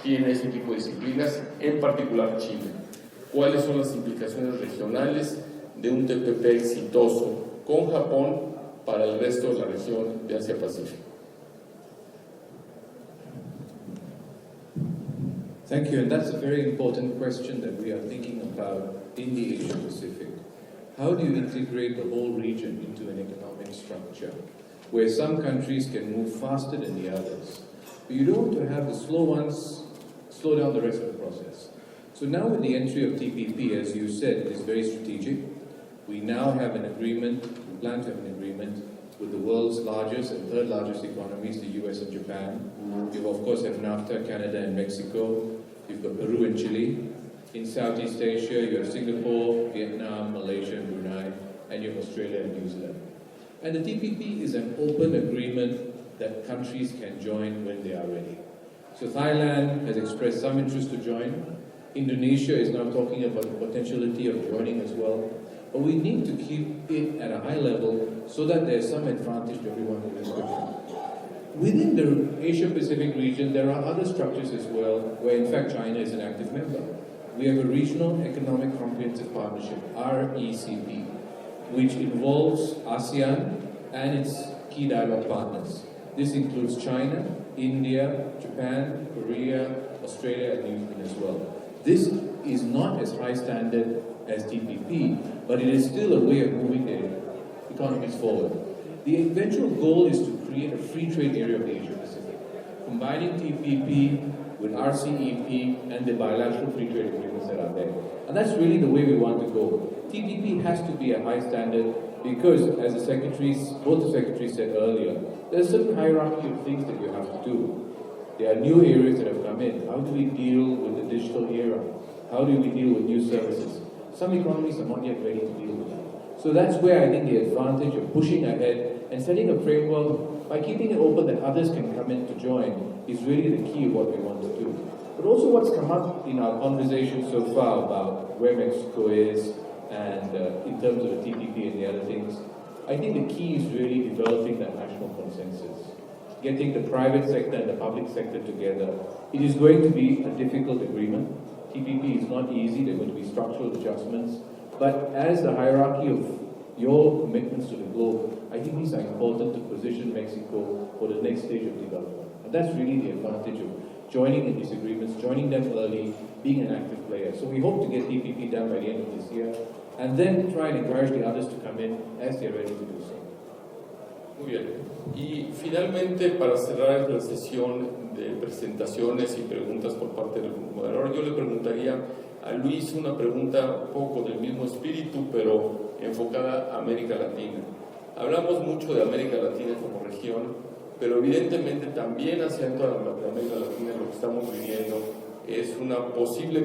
tiene ese tipo de disciplinas, en particular Chile. ¿Cuáles son las implicaciones regionales de un TPP exitoso con Japón para el resto de la región de Asia-Pacífico? Thank you, and that's a very important question that we are thinking about in the Asia-Pacific. How do you integrate the whole region into an economic structure where some countries can move faster than the others? But you don't want to have the slow ones slow down the rest of the process. So now with the entry of TPP, as you said, it is very strategic. We now have an agreement, we plan to have an agreement with the world's largest and third largest economies, the US and Japan. You of course have NAFTA, Canada and Mexico. You've got Peru and Chile. In Southeast Asia, you have Singapore, Vietnam, Malaysia and Brunei, and you have Australia and New Zealand. And the TPP is an open agreement that countries can join when they are ready. So Thailand has expressed some interest to join. Indonesia is now talking about the potentiality of joining as well. But we need to keep it at a high level so that there's some advantage to everyone in this country. Within the Asia-Pacific region, there are other structures as well, where in fact China is an active member. We have a Regional Economic Comprehensive Partnership, RECP, which involves ASEAN and its key dialogue partners. This includes China, India, Japan, Korea, Australia and New Zealand as well. This is not as high standard as TPP, but it is still a way of moving the economies forward. The eventual goal is to create a free trade area of the Asia-Pacific, combining TPP with RCEP and the bilateral free trade agreements that are there. And that's really the way we want to go. TPP has to be a high standard because, as both the secretaries said earlier, there's a certain hierarchy of things that you have to do. There are new areas that have come in. How do we deal with the digital era? How do we deal with new services? Some economies are not yet ready to deal with that. So that's where I think the advantage of pushing ahead and setting a framework by keeping it open that others can come in to join is really the key of what we want to do. But also what's come up in our conversation so far about where Mexico is and in terms of the TPP and the other things, I think the key is really developing that national consensus, getting the private sector and the public sector together. It is going to be a difficult agreement. TPP is not easy, there are going to be structural adjustments, but as the hierarchy of your commitments to the globe, I think these are important to position Mexico for the next stage of development. And that's really the advantage of joining in these agreements, joining them early, being an active player. So we hope to get TPP done by the end of this year, and then try and encourage the others to come in as they're ready to do so. Muy bien. Y finalmente, para cerrar la sesión de presentaciones y preguntas por parte del moderador, yo le preguntaría a Luis una pregunta un poco del mismo espíritu, pero enfocada a América Latina. Hablamos mucho de América Latina como región, pero evidentemente también hacia toda América Latina lo que estamos viviendo es una posible